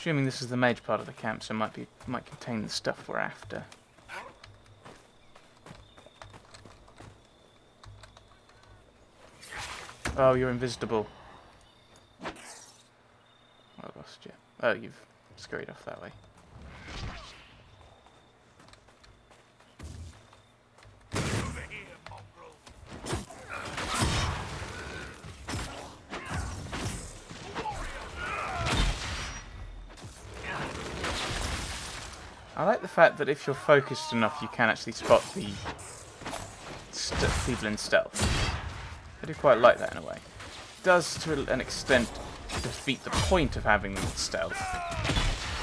Assuming this is the major part of the camp, so it might contain the stuff we're after. Oh, you're invisible. I lost you. Oh, you've scurried off that way. I like the fact that if you're focused enough, you can actually spot the people in stealth. I do quite like that in a way. It does, to an extent, defeat the point of having them in stealth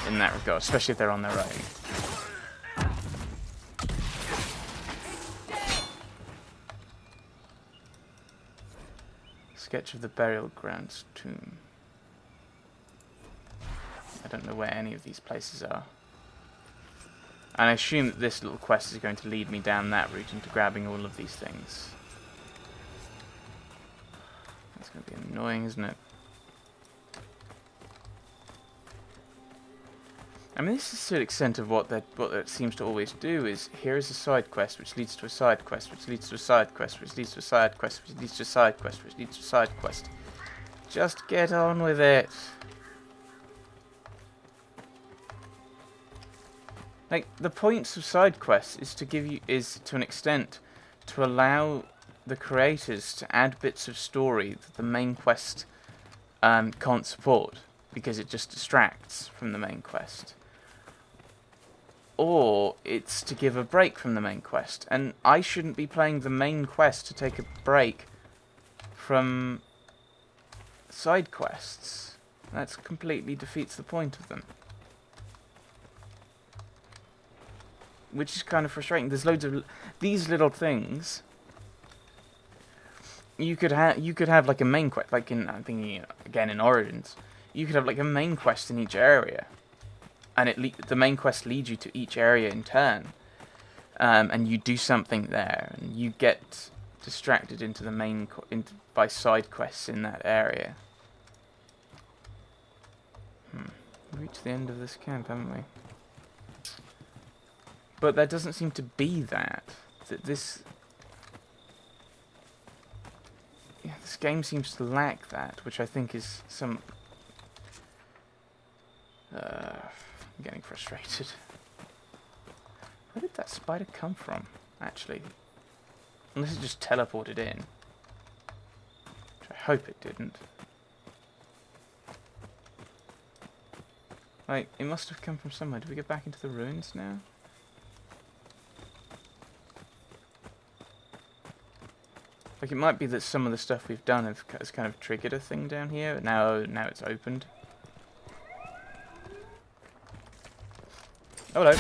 in that regard, especially if they're on their own. Sketch of the burial grounds tomb. I don't know where any of these places are. And I assume that this little quest is going to lead me down that route into grabbing all of these things. That's going to be annoying, isn't it? I mean, this is to the extent of what that seems to always do is, here is a side quest which leads to a side quest, which leads to a side quest, which leads to a side quest, which leads to a side quest, which leads to a side quest. Just get on with it. Like, the points of side quests is to an extent to allow the creators to add bits of story that the main quest can't support, because it just distracts from the main quest. Or it's to give a break from the main quest, and I shouldn't be playing the main quest to take a break from side quests. That completely defeats the point of them. Which is kind of frustrating. There's loads of these little things. You could have like a main quest, like I'm thinking again in Origins. You could have like a main quest in each area, and the main quest leads you to each area in turn, and you do something there, and you get distracted into the by side quests in that area. We reached the end of this camp, haven't we? But there doesn't seem to be that. This game seems to lack that, which I think is some... I'm getting frustrated. Where did that spider come from, actually? Unless it just teleported in. Which I hope it didn't. Like, it must have come from somewhere. Do we get back into the ruins now? Like, it might be that some of the stuff we've done has kind of triggered a thing down here. Now it's opened. Oh, hello.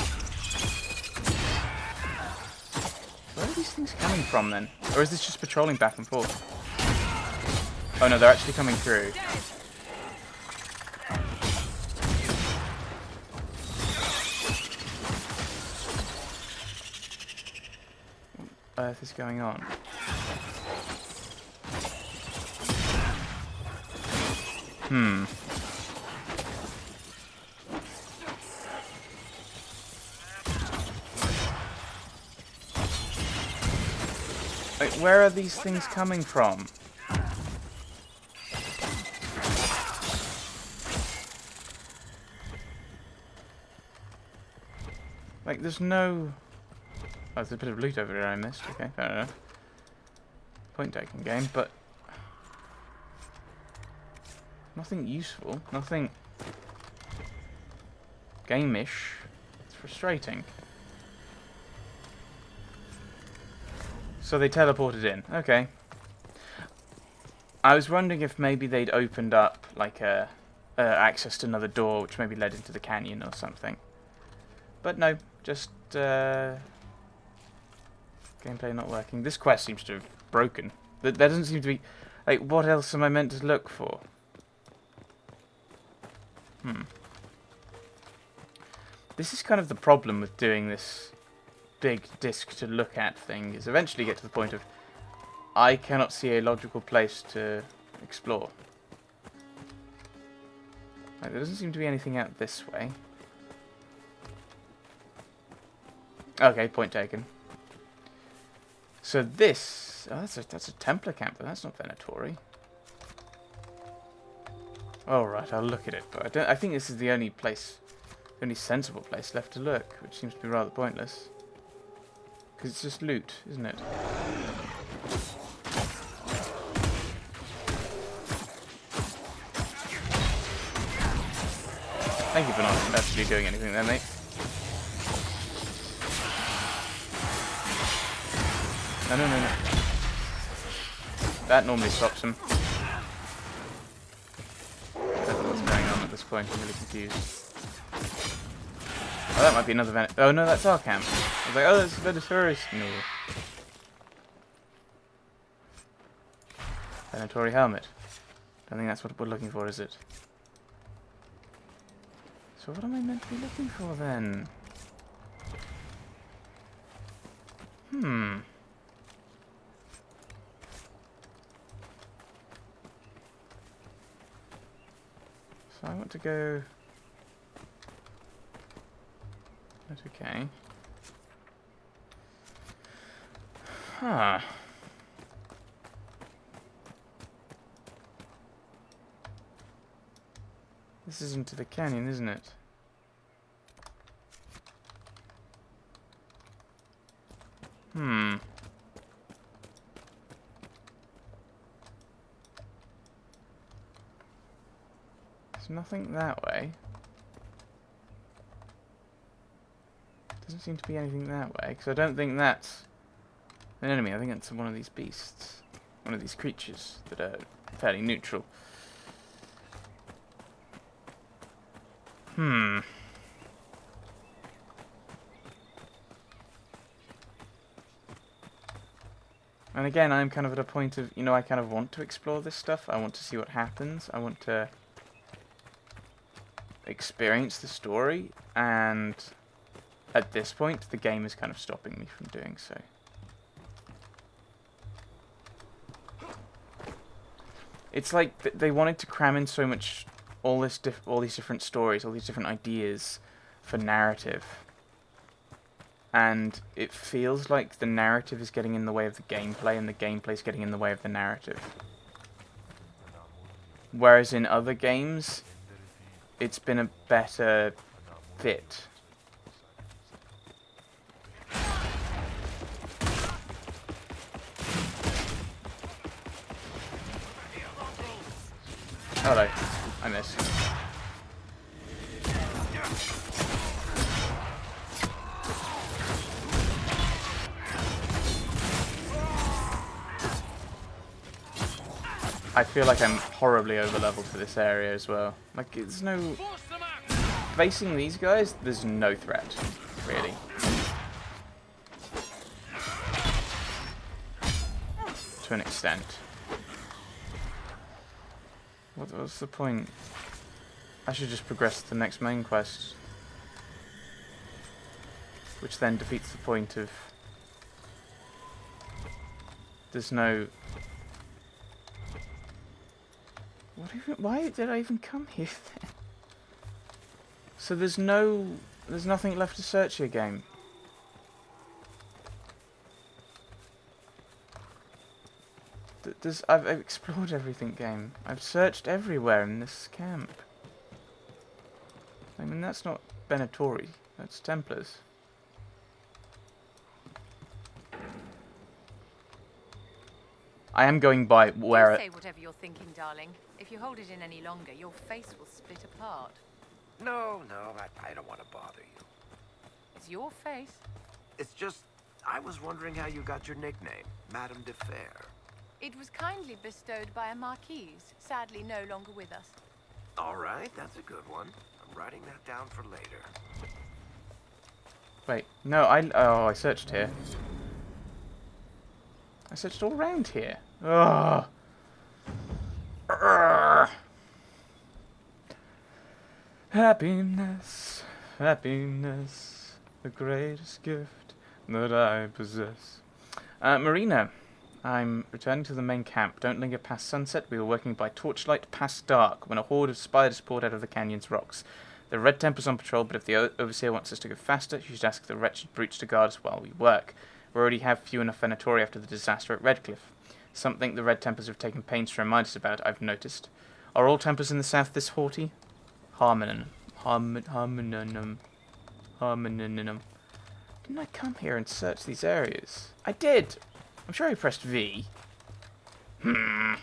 Where are these things coming from, then? Or is this just patrolling back and forth? Oh, no, they're actually coming through. What on earth is going on? Like, where are these things coming from? Like, there's no... Oh, there's a bit of loot over there I missed. Okay, fair enough. Point taking game, but... nothing useful. Nothing... game-ish. It's frustrating. So they teleported in. Okay. I was wondering if maybe they'd opened up, like, access to another door, which maybe led into the canyon or something. But no, just, gameplay not working. This quest seems to have broken. There doesn't seem to be... like, what else am I meant to look for? This is kind of the problem with doing this big disc to look at thing, is eventually get to the point of I cannot see a logical place to explore. Right, there doesn't seem to be anything out this way. Okay, point taken. So this... Oh, that's a Templar camp, but that's not Venatori. Alright, I'll look at it, but I think this is the only place... The only sensible place left to look, which seems to be rather pointless. Because it's just loot, isn't it? Thank you for not actually doing anything there, mate. No, no, no, no. That normally stops him. I don't know what's going on at this point. I'm really confused. Oh, that might be another Venatori. Oh, no, that's our camp. I was like, oh, that's Venatori's. No. Venatori helmet. Don't think that's what we're looking for, is it? So what am I meant to be looking for, then? So I want to go... That's okay. Huh. This is into the canyon, isn't it? There's nothing that way. Doesn't seem to be anything that way, because I don't think that's an enemy. I think it's one of these beasts. One of these creatures that are fairly neutral. And again, I'm kind of at a point of, you know, I kind of want to explore this stuff. I want to see what happens. I want to experience the story, and at this point, the game is kind of stopping me from doing so. It's like they wanted to cram in so much, all these different stories, all these different ideas for narrative, and it feels like the narrative is getting in the way of the gameplay, and the gameplay is getting in the way of the narrative. Whereas in other games, it's been a better fit. Hello. I missed. I feel like I'm horribly over-leveled for this area as well. Like, there's no... Facing these guys, there's no threat, really. To an extent. What's the point? I should just progress to the next main quest. Which then defeats the point of... There's no... Why did I even come here then? So there's nothing left to search here, game. I've explored everything, game. I've searched everywhere in this camp. I mean, that's not Venatori. That's Templars. I am going by where... Say whatever you're thinking, darling. If you hold it in any longer, your face will split apart. No, I don't want to bother you. It's your face. It's just, I was wondering how you got your nickname, Madame de Fer. It was kindly bestowed by a marquise, sadly no longer with us. All right, that's a good one. I'm writing that down for later. Wait, no, I searched here. I searched all around here. Ugh. Urgh. Happiness, happiness, the greatest gift that I possess. Marina, I'm returning to the main camp. Don't linger past sunset. We were working by torchlight past dark when a horde of spiders poured out of the canyon's rocks. The Red Templar's on patrol, but if the Overseer wants us to go faster, you should ask the wretched brutes to guard us while we work. We already have few enough Venatori after the disaster at Redcliffe. Something the Red Templars have taken pains to remind us about, I've noticed. Are all Templars in the south this haughty? Harmoninum. Harmoninum. Didn't I come here and search these areas? I did! I'm sure I pressed V. Right,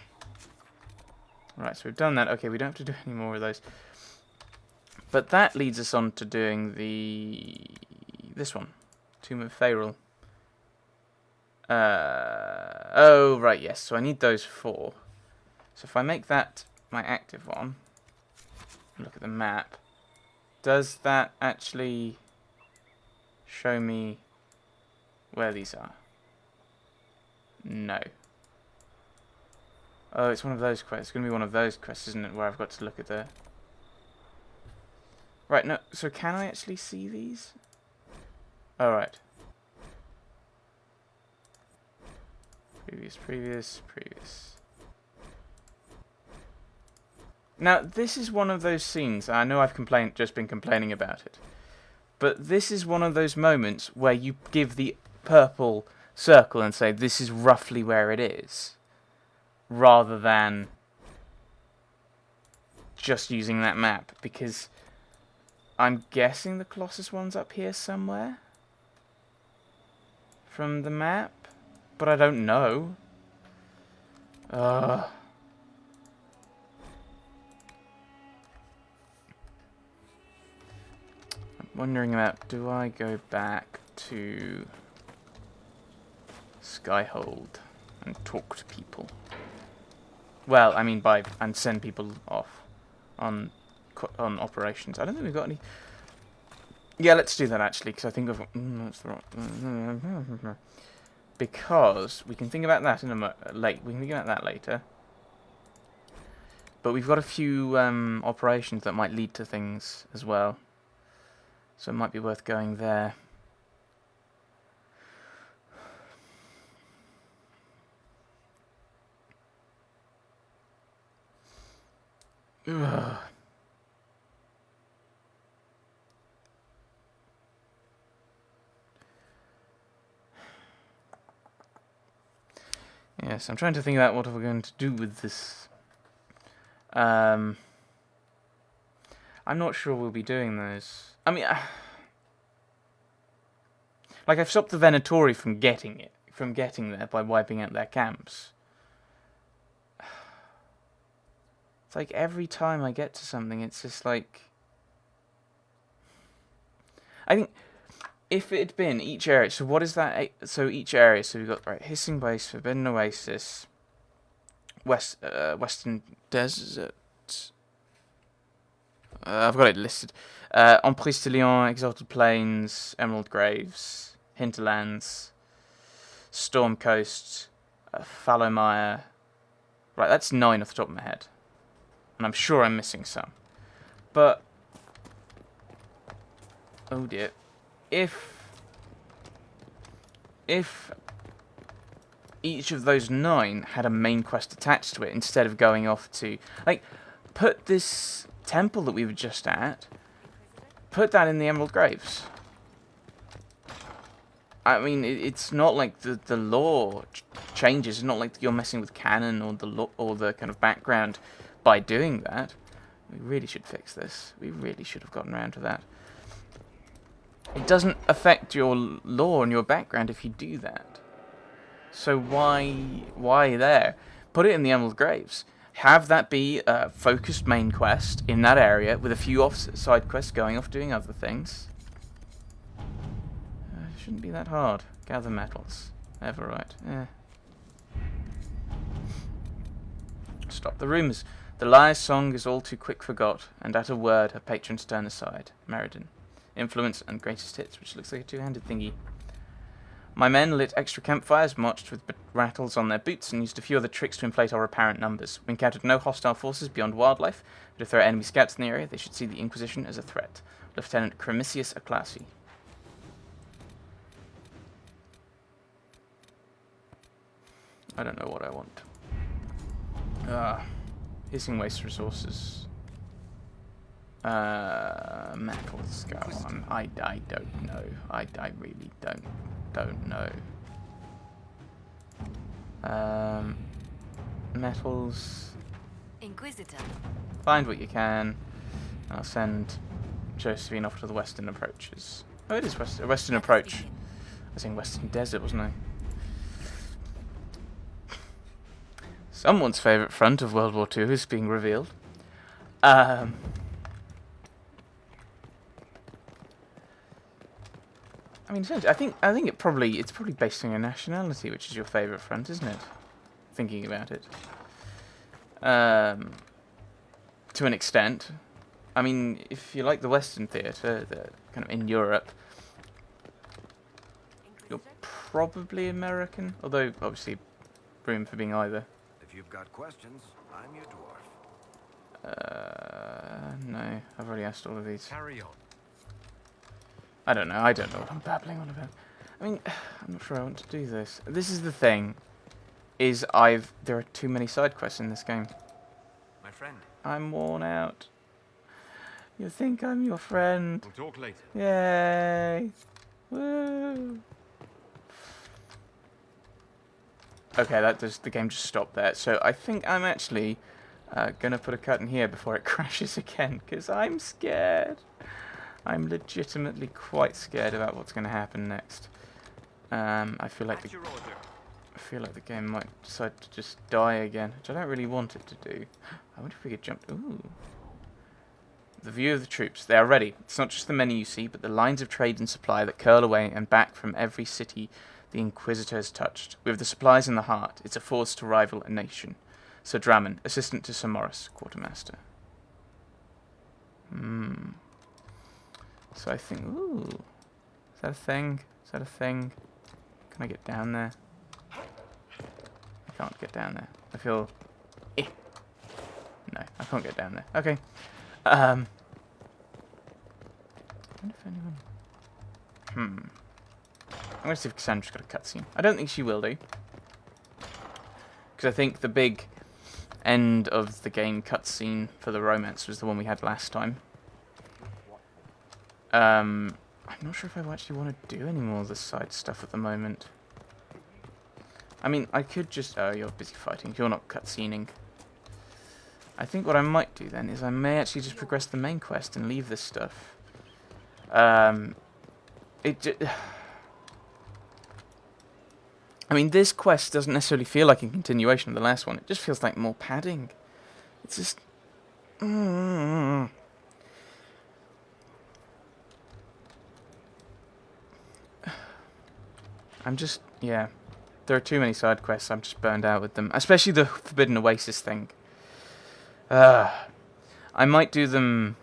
so we've done that. Okay, we don't have to do any more of those. But that leads us on to doing this one. Tomb of Pharaoh. Oh, right, yes. So I need those 4. So if I make that my active one, look at the map, does that actually show me where these are? No. Oh, it's one of those quests. It's going to be one of those quests, isn't it, where I've got to look at the... Right, no, so can I actually see these? Alright. Previous. Now, this is one of those scenes, I know I've just been complaining about it, but this is one of those moments where you give the purple circle and say, this is roughly where it is, rather than just using that map, because I'm guessing the Colossus one's up here somewhere from the map, but I don't know. I'm wondering about, do I go back to Skyhold and talk to people? Well, I mean and send people off on operations. I don't think we've got any. Yeah, let's do that actually, because I think of that's the right. Because we can think about that in a we can think about that later. But we've got a few operations that might lead to things as well, so it might be worth going there. Ugh. Yes, I'm trying to think about what we're going to do with this. I'm not sure we'll be doing those. I mean, like I've stopped the Venatori from getting there by wiping out their camps. It's like every time I get to something, it's just like, I think if it had been each area, so what is that? So each area, so we've got, right, Hissing Base, Forbidden Oasis, Western Desert, I've got it listed, Emprise de Lyon, Exalted Plains, Emerald Graves, Hinterlands, Storm Coast, Fallowmire. Right, that's 9 off the top of my head, and I'm sure I'm missing some, but oh dear. If each of those 9 had a main quest attached to it, instead of going off to, like, put this temple that we were just at, put that in the Emerald Graves. I mean, it's not like the lore changes. It's not like you're messing with canon or the kind of background by doing that. We really should fix this. We really should have gotten around to that. It doesn't affect your lore and your background if you do that. So why there? Put it in the Emerald Graves. Have that be a focused main quest in that area with a few side quests going off doing other things. It shouldn't be that hard. Gather metals. Ever right. Yeah. Stop the rumours. The liar's song is all too quick forgot, and at a word her patrons turn aside. Meriden. Influence and greatest hits, which looks like a two-handed thingy. My men lit extra campfires, marched with rattles on their boots, and used a few other tricks to inflate our apparent numbers. We encountered no hostile forces beyond wildlife, but if there are enemy scouts in the area, they should see the Inquisition as a threat. Lieutenant Cremisius Aclassi. I don't know what I want. Hissing waste resources. Metals go on. I don't know. I really don't know. Metals. Inquisitor. Find what you can. I'll send Josephine off to the western approaches. Oh, it is western approach. I was saying western desert, wasn't I? Someone's favourite front of World War II is being revealed. I mean, I think it's probably based on your nationality, which is your favourite front, isn't it? Thinking about it. To an extent. I mean, if you like the Western theatre, the kind of in Europe, you're probably American, although obviously room for being either. If you've got questions, I'm your dwarf. No, I've already asked all of these. Carry on. I don't know what I'm babbling on about. I mean, I'm not sure I want to do this. This is the thing, is there are too many side quests in this game. My friend. I'm worn out. You think I'm your friend? We'll talk later. Yay! Woo! Okay, the game just stopped there. So I think I'm actually gonna put a cut in here before it crashes again, because I'm scared. I'm legitimately quite scared about what's gonna happen next. I feel like the game might decide to just die again, which I don't really want it to do. I wonder if we could jump. Ooh. The view of the troops. They are ready. It's not just the many you see, but the lines of trade and supply that curl away and back from every city the Inquisitor has touched. With the supplies in the heart, it's a force to rival a nation. Sir Drammon, assistant to Sir Morris, quartermaster. So I think, ooh, is that a thing? Is that a thing? Can I get down there? I can't get down there. I feel, no, I can't get down there. Okay. I wonder if anyone... I'm going to see if Cassandra's got a cutscene. I don't think she will do. Because I think the big end of the game cutscene for the romance was the one we had last time. I'm not sure if I actually want to do any more of the side stuff at the moment. I mean, I could just... Oh, you're busy fighting. You're not cutscening. I think what I might do then is I may actually just progress the main quest and leave this stuff. I mean, this quest doesn't necessarily feel like a continuation of the last one. It just feels like more padding. It's just... I'm just... Yeah. There are too many side quests. I'm just burned out with them. Especially the Forbidden Oasis thing. I might do them...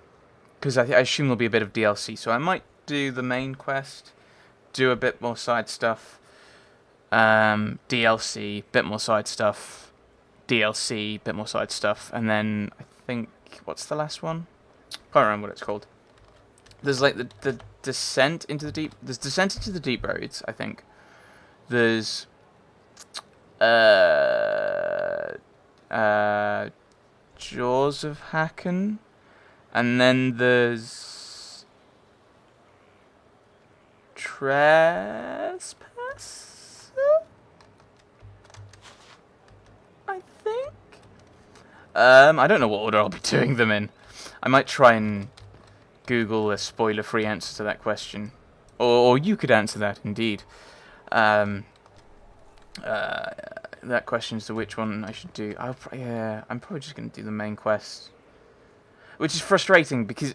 Because I assume there'll be a bit of DLC. So I might do the main quest. Do a bit more side stuff. DLC, bit more side stuff. DLC, bit more side stuff. And then, I think... What's the last one? Can't remember what it's called. There's like the Descent into the Deep... There's Descent into the Deep Roads, I think. There's... Jaws of Hacken. And then there's... Trespass? I think? I don't know what order I'll be doing them in. I might try and Google a spoiler-free answer to that question. Or you could answer that, indeed. That question is to which one I should do. I'm probably just going to do the main quest. Which is frustrating, because...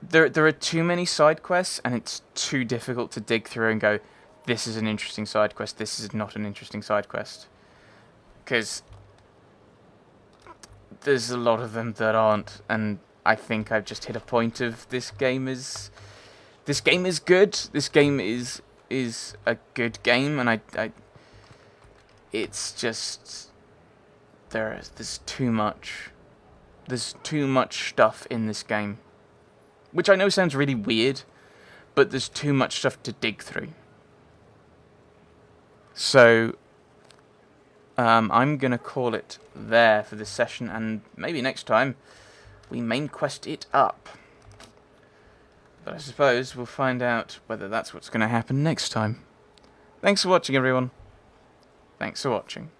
There are too many side quests, and it's too difficult to dig through and go, this is an interesting side quest, this is not an interesting side quest. Because there's a lot of them that aren't, and I think I've just hit a point of this game is good. This game is a good game, and it's just there's too much. There's too much stuff in this game. Which I know sounds really weird, but there's too much stuff to dig through. So I'm going to call it there for this session, and maybe next time we main quest it up. But I suppose we'll find out whether that's what's going to happen next time. Thanks for watching, everyone. Thanks for watching.